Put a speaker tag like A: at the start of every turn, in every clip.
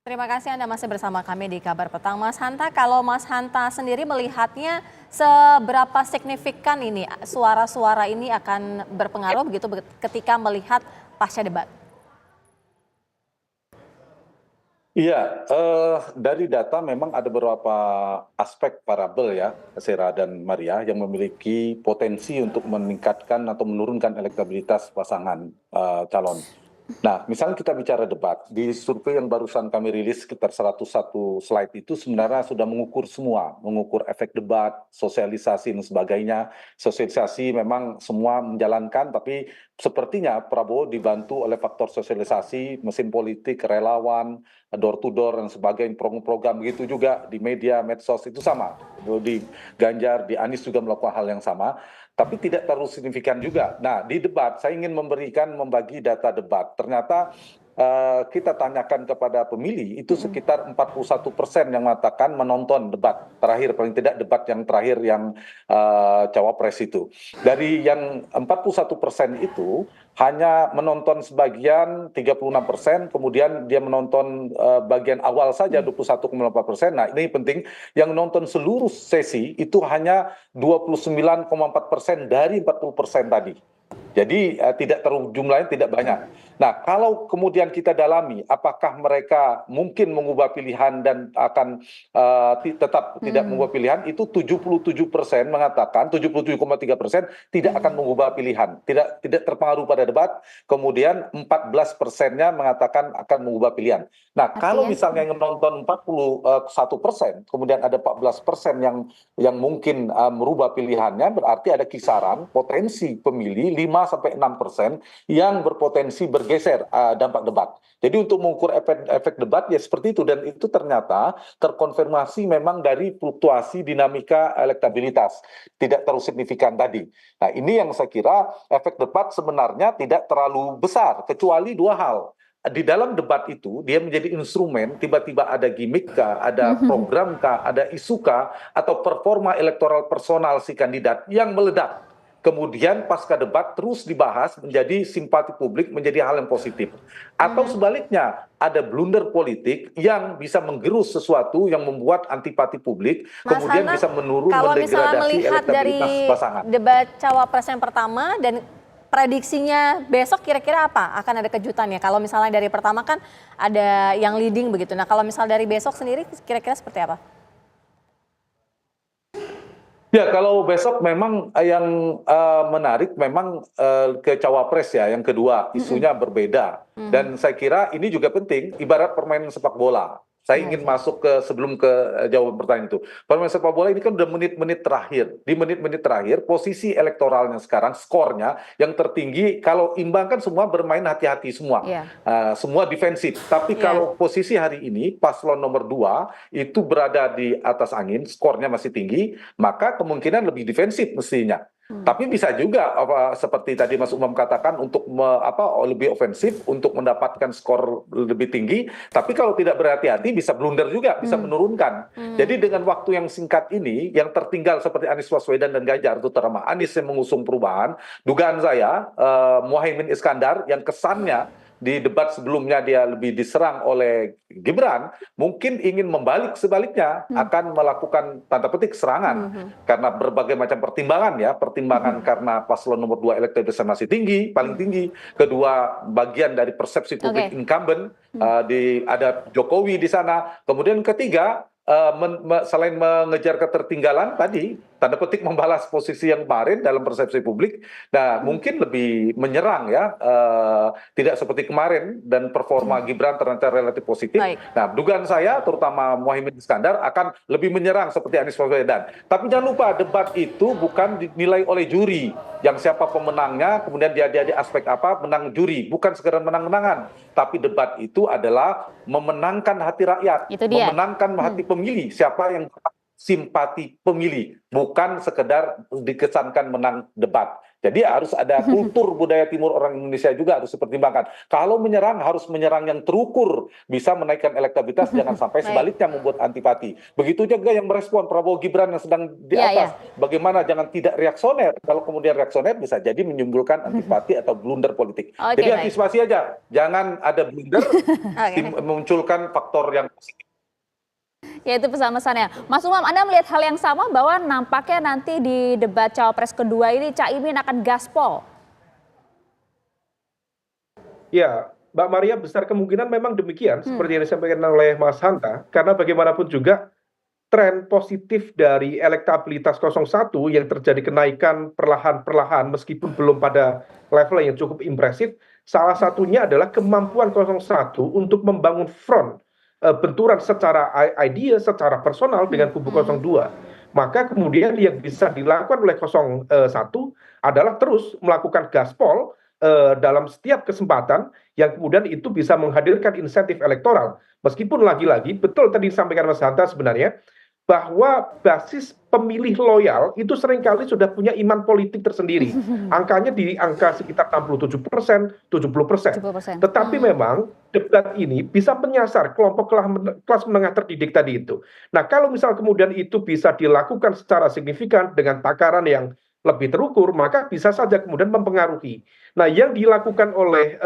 A: Terima kasih Anda masih bersama kami di Kabar Petang. Mas Hanta, kalau Mas Hanta sendiri melihatnya seberapa signifikan ini suara-suara ini akan berpengaruh begitu ketika melihat pasca debat?
B: Iya, dari data memang ada beberapa aspek variabel ya, Sera dan Maria, yang memiliki potensi untuk meningkatkan atau menurunkan elektabilitas pasangan calon. Nah, misalnya kita bicara debat, di survei yang barusan kami rilis sekitar 101 slide itu sebenarnya sudah mengukur semua, mengukur efek debat, sosialisasi dan sebagainya. Sosialisasi memang semua menjalankan, tapi sepertinya Prabowo dibantu oleh faktor sosialisasi, mesin politik, relawan, door to door dan sebagainya, program gitu juga di media, medsos itu sama. Di Ganjar, di Anies juga melakukan hal yang sama. Tapi tidak terlalu signifikan juga. Nah, di debat saya ingin membagi data debat. Ternyata kita tanyakan kepada pemilih itu sekitar 41% yang mengatakan menonton debat terakhir, paling tidak debat yang terakhir yang cawapres itu. Dari yang 41% itu hanya menonton sebagian 36%, kemudian dia menonton bagian awal saja 21,4%. Nah, ini penting, yang nonton seluruh sesi itu hanya 29,4% dari 40% tadi. Jadi tidak terlalu, jumlahnya tidak banyak. Nah, kalau kemudian kita dalami, apakah mereka mungkin mengubah pilihan dan akan tetap tidak mengubah pilihan, itu 77% mengatakan, 77,3% tidak akan mengubah pilihan, tidak terpengaruh pada debat. Kemudian 14%-nya mengatakan akan mengubah pilihan. Nah, kalau
A: Artinya,
B: misalnya yang menonton 41%, kemudian ada 14% yang mungkin merubah pilihannya, berarti ada kisaran potensi pemilih 5-6% yang berpotensi bergeser dampak debat. Jadi untuk mengukur efek debat ya seperti itu, dan itu ternyata terkonfirmasi memang dari fluktuasi dinamika elektabilitas tidak terlalu signifikan tadi. Nah, ini yang saya kira efek debat sebenarnya tidak terlalu besar kecuali dua hal. Di dalam debat itu dia menjadi instrumen, tiba-tiba ada gimmick kah, ada program kah, ada isu kah, atau performa elektoral personal si kandidat yang meledak. Kemudian pasca debat terus dibahas menjadi simpati publik, menjadi hal yang positif. Atau sebaliknya, ada blunder politik yang bisa menggerus sesuatu yang membuat antipati publik,
A: Mas
B: kemudian
A: Hanta,
B: bisa menurun,
A: kalau misalnya
B: mendegradasi
A: melihat
B: elektabilitas
A: dari
B: pasangan.
A: debat cawapres yang pertama dan prediksinya besok kira-kira apa? Akan ada kejutannya? Kalau misalnya dari pertama kan ada yang leading begitu. Nah, kalau misalnya dari besok sendiri kira-kira seperti apa?
B: Ya, kalau besok memang yang menarik memang ke cawapres ya, yang kedua isunya berbeda. Dan saya kira ini juga penting, ibarat permainan sepak bola. Saya ingin
A: Oke.
B: masuk ke sebelum ke jawaban pertanyaan itu. Permainan sepak bola ini kan udah menit-menit terakhir. Di menit-menit terakhir, posisi elektoralnya sekarang, skornya yang tertinggi, kalau imbang kan semua bermain hati-hati semua.
A: Iya.
B: Semua defensif. Tapi
A: Iya.
B: kalau posisi hari ini, paslon nomor 2 itu berada di atas angin, skornya masih tinggi, maka kemungkinan lebih defensif mestinya. Tapi bisa juga seperti tadi Mas Umam katakan untuk lebih ofensif untuk mendapatkan skor lebih tinggi. Tapi kalau tidak berhati-hati bisa blunder juga, bisa menurunkan. Jadi dengan waktu yang singkat ini, yang tertinggal seperti Anies Baswedan dan Ganjar, terutama Anies yang mengusung perubahan, dugaan saya Muhaimin Iskandar yang kesannya di debat sebelumnya dia lebih diserang oleh Gibran, mungkin ingin membalik sebaliknya, akan melakukan tanda petik serangan karena berbagai macam pertimbangan ya, pertimbangan karena paslon nomor 2 elektabilitasnya masih tinggi, paling tinggi, kedua bagian dari persepsi publik
A: Oke.
B: incumbent, ada Jokowi di sana, kemudian ketiga selain mengejar ketertinggalan tadi, tanda petik membalas posisi yang kemarin dalam persepsi publik, nah mungkin lebih menyerang ya, tidak seperti kemarin, dan performa Gibran ternyata relatif positif.
A: Baik.
B: Nah, dugaan saya terutama Muhaimin Iskandar akan lebih menyerang seperti Anies Baswedan. Tapi jangan lupa debat itu bukan dinilai oleh juri, yang siapa pemenangnya, kemudian dia di aspek apa, menang juri, bukan sekedar menang-menangan. Tapi debat itu adalah memenangkan hati rakyat,
A: Itu dia.
B: memenangkan hati pemilih, siapa yang simpati pemilih, bukan sekedar dikesankan menang debat. Jadi harus ada kultur budaya timur orang Indonesia juga harus dipertimbangkan. Kalau menyerang harus menyerang yang terukur, bisa menaikkan elektabilitas, jangan sampai sebaliknya membuat antipati. Begitu juga yang merespon Prabowo Gibran yang sedang di atas. Bagaimana jangan tidak reaksioner. Kalau kemudian reaksioner bisa jadi menimbulkan antipati atau blunder politik. Jadi antisipasi aja, jangan ada blunder, memunculkan faktor yang positif.
C: Ya itu pesan-pesannya. Mas Umam, Anda melihat hal yang sama bahwa nampaknya nanti di debat Cawapres kedua ini Caimin akan gaspol?
D: Ya, Mbak Maria, besar kemungkinan memang demikian seperti yang disampaikan oleh Mas Hanta, karena bagaimanapun juga tren positif dari elektabilitas 01 yang terjadi kenaikan perlahan-perlahan meskipun belum pada level yang cukup impresif, salah satunya adalah kemampuan 01 untuk membangun front benturan secara idea, secara personal dengan kubu 02. Maka kemudian yang bisa dilakukan oleh 01 adalah terus melakukan gaspol dalam setiap kesempatan yang kemudian itu bisa menghadirkan insentif elektoral. Meskipun lagi-lagi, betul tadi disampaikan Mas Hanta sebenarnya, bahwa basis pemilih loyal itu seringkali sudah punya iman politik tersendiri. Angkanya di angka sekitar 67%, 70%. Tetapi memang debat ini bisa menyasar kelompok kelas menengah terdidik tadi itu. Nah, kalau misal kemudian itu bisa dilakukan secara signifikan dengan takaran yang lebih terukur, maka bisa saja kemudian mempengaruhi. Nah, yang dilakukan oleh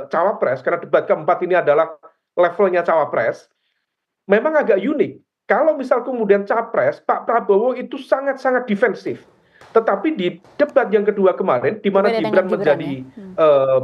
D: Cawapres, karena debat keempat ini adalah levelnya Cawapres, memang agak unik. Kalau misal kemudian Capres, Pak Prabowo itu sangat-sangat defensif. Tetapi di debat yang kedua kemarin, di mana Gibran menjadi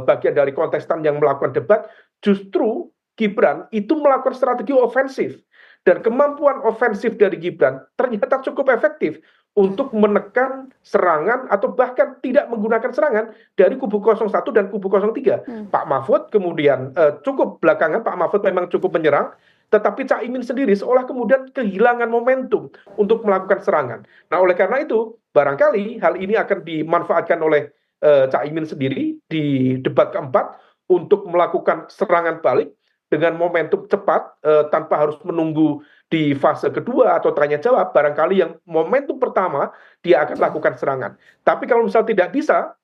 D: bagian dari kontestan yang melakukan debat, justru Gibran itu melakukan strategi ofensif. Dan kemampuan ofensif dari Gibran ternyata cukup efektif untuk menekan serangan atau bahkan tidak menggunakan serangan dari kubu 01 dan kubu 03. Pak Mahfud kemudian cukup belakangan, Pak Mahfud memang cukup menyerang, tetapi Caimin sendiri seolah kemudian kehilangan momentum untuk melakukan serangan. Nah, oleh karena itu, barangkali hal ini akan dimanfaatkan oleh Caimin sendiri di debat keempat untuk melakukan serangan balik dengan momentum cepat tanpa harus menunggu di fase kedua atau tanya jawab. Barangkali yang momentum pertama dia akan lakukan serangan. Tapi kalau misal tidak bisa,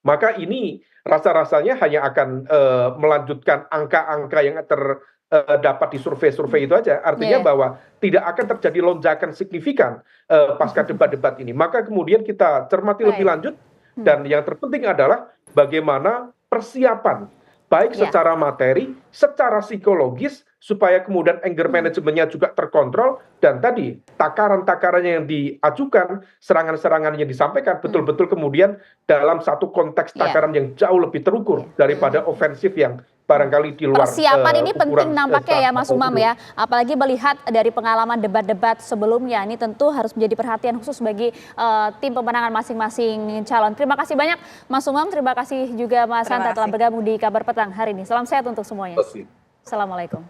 D: maka ini rasa-rasanya hanya akan melanjutkan angka-angka yang dapat di survei-survei itu aja. Artinya bahwa tidak akan terjadi lonjakan signifikan pasca debat-debat ini. Maka kemudian kita cermati lebih lanjut, dan yang terpenting adalah bagaimana persiapan baik secara materi, secara psikologis, supaya kemudian anger manajemennya juga terkontrol, dan tadi takaran-takaran yang diajukan, serangan-serangan yang disampaikan betul-betul kemudian dalam satu konteks takaran yang jauh lebih terukur daripada ofensif yang barangkali di luar.
C: Persiapan ini penting nampaknya ya Mas Umam ya, apalagi melihat dari pengalaman debat-debat sebelumnya, ini tentu harus menjadi perhatian khusus bagi tim pemenangan masing-masing calon. Terima kasih banyak Mas Umam, terima kasih juga Mas Hanta telah bergabung di Kabar Petang hari ini. Salam sehat untuk semuanya. Assalamualaikum.